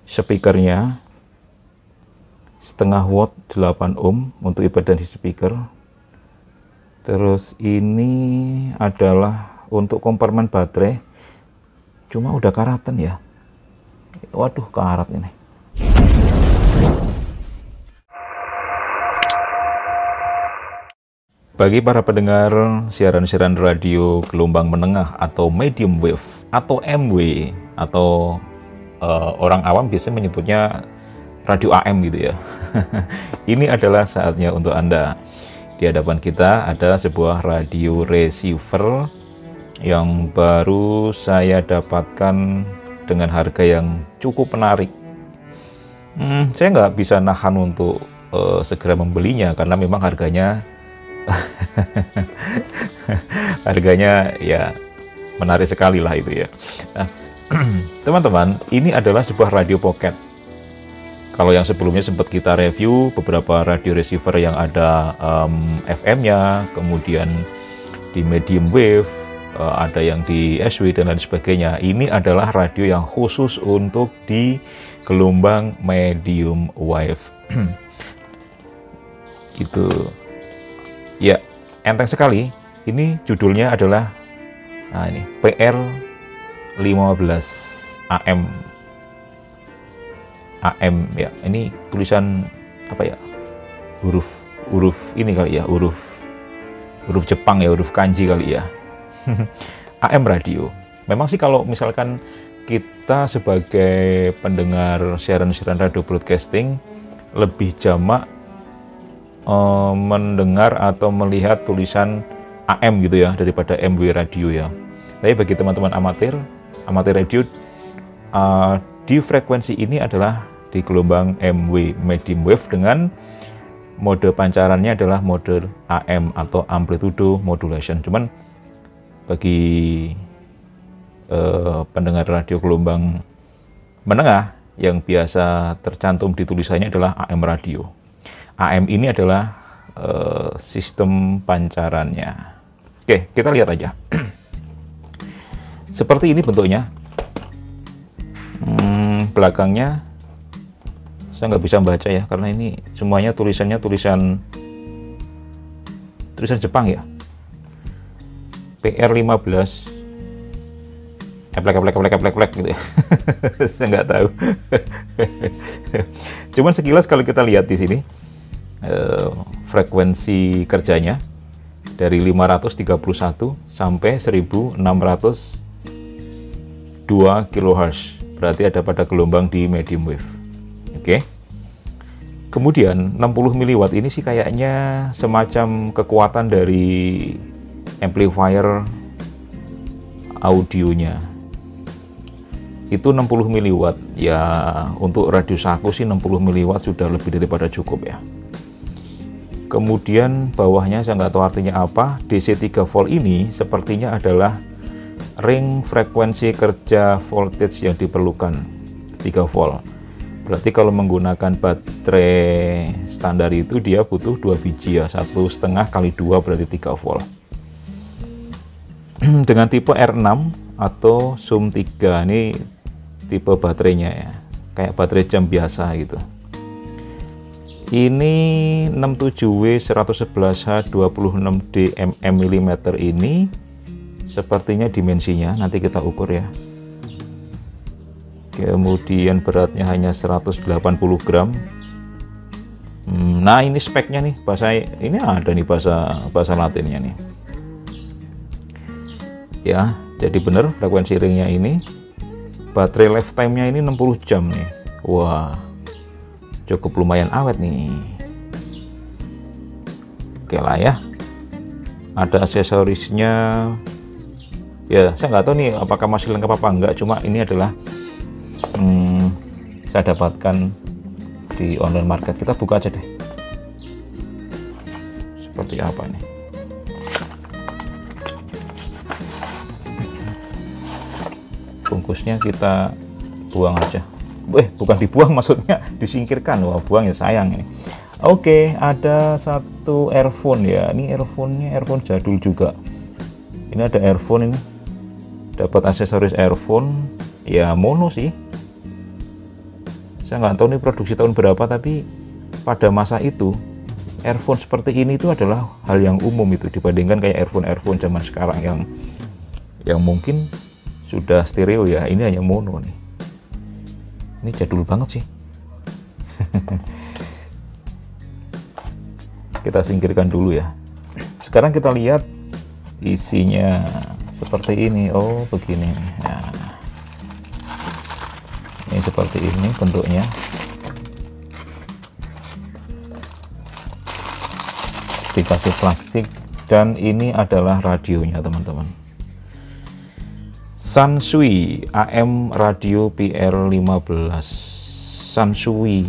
speakernya setengah watt 8 ohm untuk impedansi speaker. Terus ini adalah untuk kompartemen baterai, cuma udah karatan ya. Waduh, karat ini. Bagi para pendengar siaran-siaran radio gelombang menengah atau medium wave atau MW atau orang awam biasanya menyebutnya radio AM gitu ya. Ini adalah saatnya untuk Anda. Di hadapan kita ada sebuah radio receiver yang baru saya dapatkan dengan harga yang cukup menarik. Saya nggak bisa nahan untuk segera membelinya karena memang harganya harganya ya menarik sekali lah itu ya. Nah, teman-teman, ini adalah sebuah radio pocket. Kalau yang sebelumnya sempat kita review beberapa radio receiver yang ada FM-nya, kemudian di medium wave, ada yang di SW dan lain sebagainya. Ini adalah radio yang khusus untuk di gelombang medium wave. Gitu. Ya, enteng sekali. Ini judulnya adalah ini PR15 AM. AM ya. Ini tulisan apa ya? Huruf ini kali ya, huruf Jepang ya, huruf kanji kali ya. AM radio. Memang sih kalau misalkan kita sebagai pendengar siaran-siaran radio broadcasting lebih jamak mendengar atau melihat tulisan AM gitu ya daripada MW radio ya. Tapi bagi teman-teman amatir radio, di frekuensi ini adalah di gelombang MW medium wave dengan mode pancarannya adalah mode AM atau amplitude modulation. Cuman bagi pendengar radio gelombang menengah yang biasa tercantum di tulisannya adalah AM radio. AM ini adalah sistem pancarannya. Oke, kita lihat aja. Seperti ini bentuknya. Belakangnya saya nggak bisa baca ya karena ini semuanya tulisannya tulisan Jepang ya. PR15 eplek gitu ya. Saya nggak tahu. Cuman sekilas kalau kita lihat di sini frekuensi kerjanya dari 531 sampai 1602 kHz, berarti ada pada gelombang di medium wave. Oke. Kemudian 60 mW ini sih kayaknya semacam kekuatan dari amplifier audionya. Itu 60 mW ya, untuk radio saku sih 60 mW sudah lebih daripada cukup ya. Kemudian bawahnya saya nggak tahu artinya apa. DC 3 volt ini sepertinya adalah ring frekuensi kerja voltage yang diperlukan 3 volt. Berarti kalau menggunakan baterai standar itu dia butuh 2 biji ya, 1,5 kali 2 berarti 3 volt. Dengan tipe R6 atau Zoom 3, ini tipe baterainya ya, kayak baterai jam biasa gitu. Ini 67W111H 26D mm ini sepertinya dimensinya nanti kita ukur ya. Kemudian beratnya hanya 180 gram. Nah, ini speknya nih, ini ada nih bahasa Latinnya nih. Ya, jadi benar frekuensi ringnya ini. Baterai lifetime-nya ini 60 jam nih. Wah, cukup lumayan awet nih. Oke lah ya. Ada aksesorisnya. Ya, saya nggak tahu nih apakah masih lengkap apa enggak. Cuma ini adalah saya dapatkan di online market. Kita buka aja deh. Seperti apa nih? Bungkusnya kita buang aja. Bukan dibuang, maksudnya disingkirkan. Wah, buang ya sayang ini. Oke, ada satu earphone ya. Ini earphone-nya earphone jadul juga. Ini ada earphone ini. Dapat aksesoris earphone ya, mono sih. Saya nggak tahu ini produksi tahun berapa, tapi pada masa itu earphone seperti ini itu adalah hal yang umum itu, dibandingkan kayak earphone zaman sekarang yang mungkin sudah stereo ya. Ini hanya mono nih. Ini jadul banget sih. Kita singkirkan dulu ya. Sekarang kita lihat isinya seperti ini. Oh begini. Nah, ini seperti ini bentuknya. Dikasih plastik, dan ini adalah radionya teman-teman. Sansui AM Radio PR15. Sansui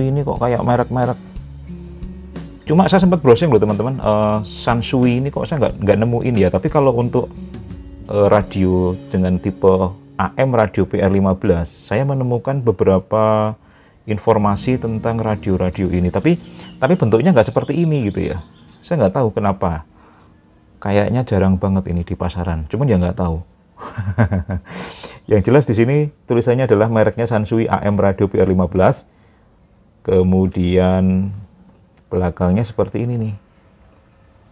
ini kok kayak merek-merek. Cuma saya sempat browsing loh teman-teman, Sansui ini kok saya nggak nemuin ya. Tapi kalau untuk radio dengan tipe AM Radio PR15, saya menemukan beberapa informasi tentang radio-radio ini. Tapi bentuknya nggak seperti ini gitu ya. Saya nggak tahu kenapa. Kayaknya jarang banget ini di pasaran. Cuman ya nggak tahu. Yang jelas di sini tulisannya adalah mereknya Sansui AM Radio PR15. Kemudian belakangnya seperti ini nih,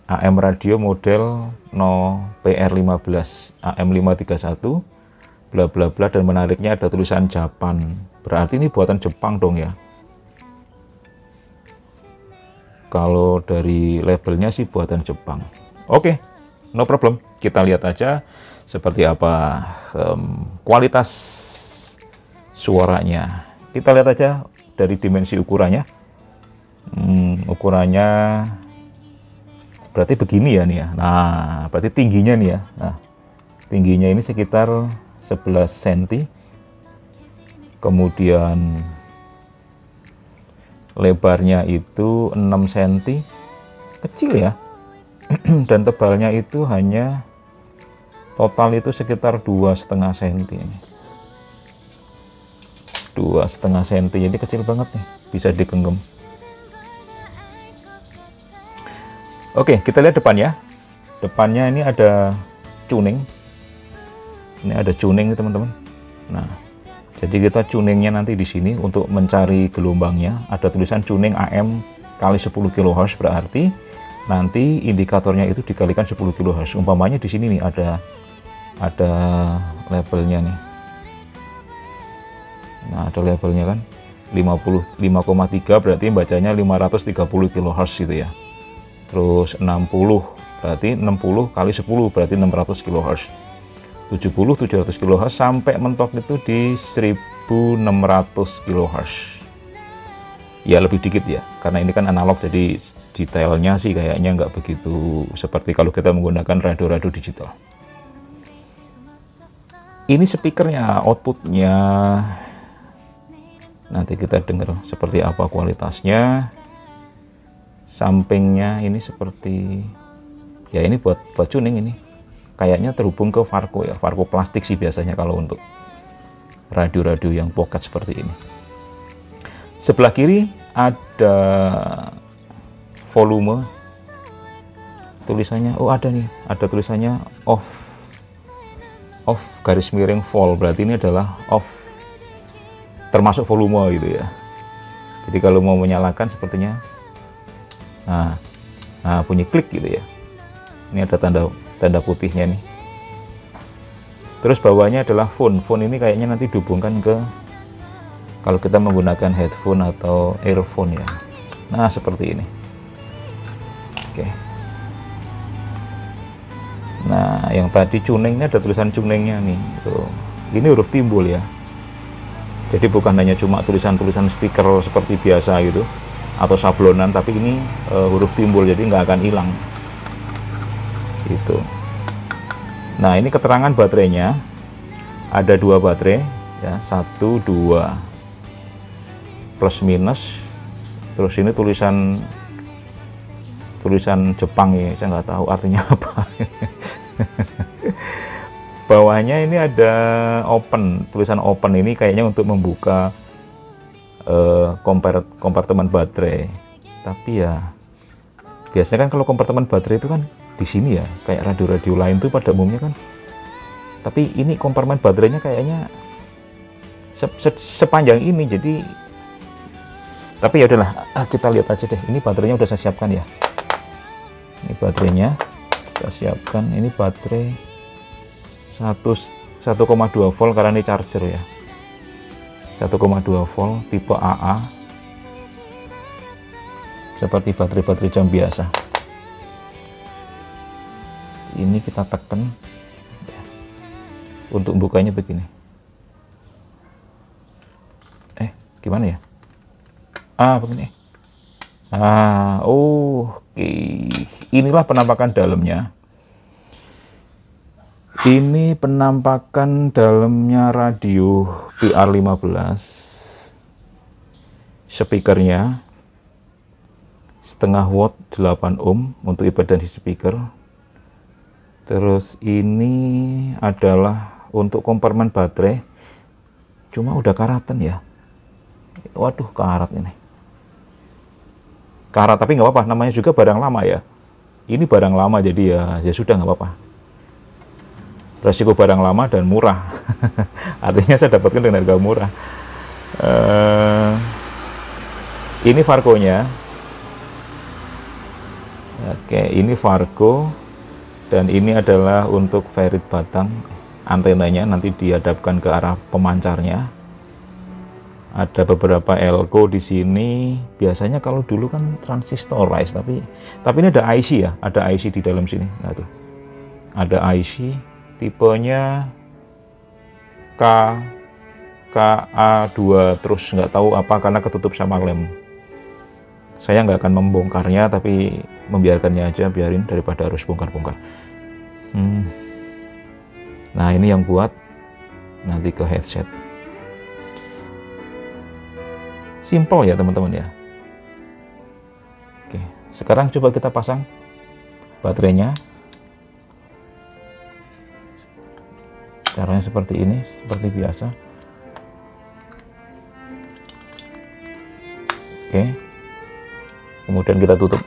AM radio model no PR15 AM531 bla bla bla, dan menariknya ada tulisan Japan, berarti ini buatan Jepang dong ya. Kalau dari labelnya sih buatan Jepang. Oke, no problem, kita lihat aja seperti apa kualitas suaranya. Kita lihat aja dari dimensi ukurannya. Ukurannya berarti begini ya nih ya. Nah, berarti tingginya nih ya. Nah, tingginya ini sekitar 11 cm. Kemudian lebarnya itu 6 cm. Kecil ya. Dan tebalnya itu hanya total itu sekitar 2,5 cm. 2,5 cm, jadi kecil banget nih, bisa digenggam. Oke, kita lihat depannya. Depannya ini ada tuning. Ini ada tuning teman-teman. Nah, jadi kita tuningnya nanti di sini untuk mencari gelombangnya. Ada tulisan tuning AM kali 10 kHz, berarti nanti indikatornya itu dikalikan 10 kHz. Umpamanya di sini nih ada labelnya nih. Nah, ada labelnya kan 55,3, berarti bacanya 530 kHz gitu ya. Terus 60 berarti 60 kali 10 berarti 600 kHz. 70 700 kHz sampai mentok itu di 1600 kHz. Ya lebih dikit ya, karena ini kan analog, jadi detailnya sih kayaknya nggak begitu seperti kalau kita menggunakan radio-radio digital. Ini speakernya, outputnya. Nanti kita dengar seperti apa kualitasnya. Sampingnya ini seperti, ya ini buat tuning ini. Kayaknya terhubung ke Varco ya, Varco plastik sih biasanya kalau untuk radio-radio yang pocket seperti ini. Sebelah kiri ada volume. Tulisannya, oh ada nih, ada tulisannya off garis miring vol, berarti ini adalah off termasuk volume gitu ya. Jadi kalau mau menyalakan sepertinya nah bunyi klik gitu ya. Ini ada tanda putihnya nih. Terus bawahnya adalah phone. Phone ini kayaknya nanti dihubungkan ke, kalau kita menggunakan headphone atau earphone ya. Nah seperti ini. Oke. Nah yang tadi tuningnya ada tulisan tuningnya nih. Tuh. Ini huruf timbul ya. Jadi bukan hanya cuma tulisan-tulisan stiker seperti biasa gitu atau sablonan, tapi ini huruf timbul, jadi nggak akan hilang gitu. Nah ini keterangan baterainya, ada 2 baterai ya, 1 2 plus minus. Terus ini tulisan Jepang ya, saya nggak tahu artinya apa. Bawahnya ini ada open, tulisan open, ini kayaknya untuk membuka kompartemen baterai. Tapi ya biasanya kan kalau kompartemen baterai itu kan di sini ya, kayak radio-radio lain tuh pada umumnya kan. Tapi ini kompartemen baterainya kayaknya sepanjang ini. Jadi tapi ya udahlah, kita lihat aja deh. Ini baterainya udah saya siapkan ya. Ini baterainya saya siapkan. Ini baterai 1,2 volt karena ini charger ya. 1,2 volt tipe AA. Seperti baterai jam biasa. Ini kita tekan. Untuk bukanya begini. Gimana ya? Begini. Oke. Inilah penampakan dalamnya. Ini penampakan dalamnya radio PR15. Speakernya setengah watt 8 ohm untuk impedansi speaker. Terus ini adalah untuk kompartemen baterai. Cuma udah karatan ya. Waduh, karat ini. Karat tapi nggak apa-apa, namanya juga barang lama ya. Ini barang lama jadi ya sudah nggak apa-apa. Resiko barang lama dan murah. Artinya saya dapatkan dengan harga murah. Ini Fargo-nya. Oke, ini Fargo. Dan ini adalah untuk ferrit batang. Antenanya nanti dihadapkan ke arah pemancarnya. Ada beberapa elko di sini. Biasanya kalau dulu kan transistorized, tapi ini ada IC ya, ada IC di dalam sini. Nah tuh, ada IC, tipenya KA2 terus nggak tahu apa karena ketutup sama lem. Saya nggak akan membongkarnya, tapi membiarkannya aja, biarin daripada harus bongkar-bongkar. Nah ini yang buat nanti ke headset. Simple ya teman-teman ya. Oke, sekarang coba kita pasang baterainya. Caranya seperti ini, seperti biasa. Oke. Kemudian kita tutup.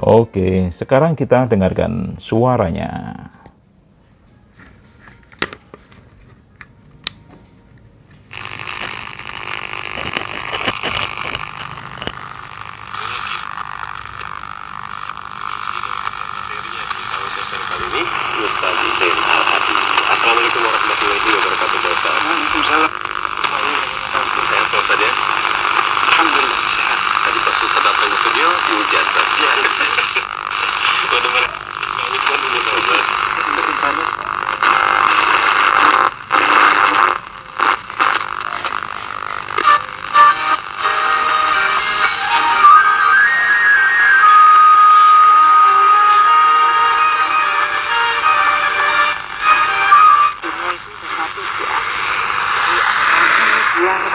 Oke, sekarang kita dengarkan suaranya. Assalamualaikum warahmatullahi wabarakatuh. Waalaikumsalam. Sehat Pak Ustadz ya? Alhamdulillah sehat. Tadi pas Ustadz datang ke studio hujan saja. Waduh, pamit dulu Pak Ustadz. Musim panas.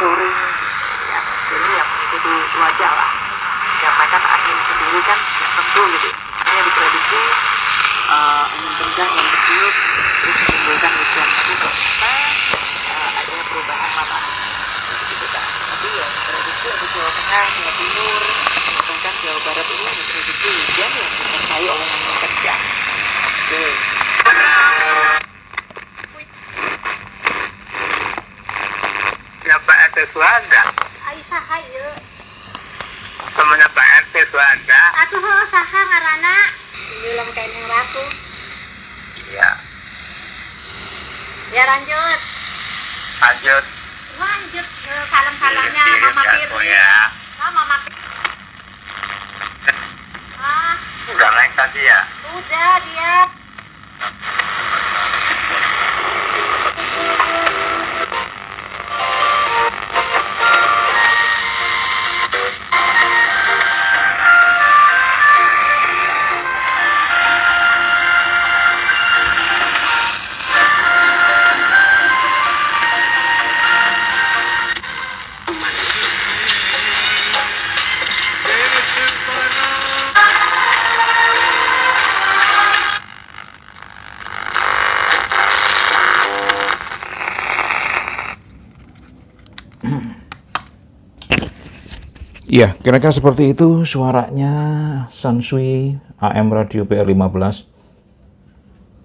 Sore ya, ini yang mengikuti cuaca lah, karena kan angin sendiri kan nggak tentu gitu, hanya diprediksi angin kencang yang bertiup terus menimbulkan hujan, tapi ternyata adanya perubahan matahari gitu kan. Tapi ya prediksi untuk Jawa Tengah, Jawa Timur, bahkan Jawa Barat ini diprediksi hujan yang disertai oleh angin kencang. Oke. Siapa RT Suanda? Aisyah hayu. Temennya Pak RT Suanda? Atuh saha ngaranna? Belum kene raku. Iya. Ya lanjut. Lanjut. Lanjut ke salam-salamnya Mama Firly. Ya. Mama Firly. Udah naik tadi ya? Udah dia. Iya, kira-kira seperti itu suaranya Sansui AM Radio PR15.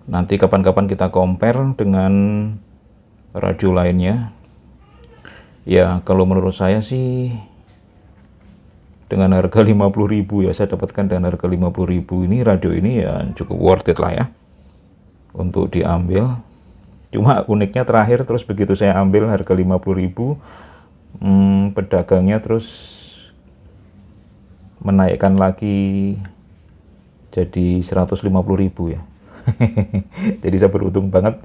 Nanti kapan-kapan kita compare dengan radio lainnya. Ya, kalau menurut saya sih dengan harga 50.000 ya, saya dapatkan dengan harga 50.000 ini, radio ini ya cukup worth it lah ya untuk diambil. Cuma uniknya terakhir, terus begitu saya ambil harga 50.000, pedagangnya terus menaikkan lagi jadi 150.000 ya. Jadi saya beruntung banget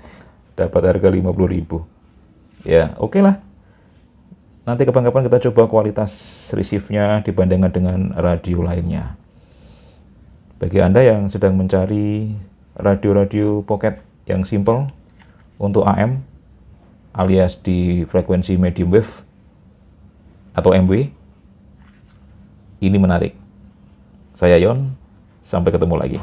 dapat harga 50.000. Ya, oke lah. Nanti kapan-kapan kita coba kualitas receive-nya dibandingkan dengan radio lainnya. Bagi Anda yang sedang mencari radio-radio pocket yang simple untuk AM alias di frekuensi medium wave atau MW, ini menarik. Saya Yon, sampai ketemu lagi.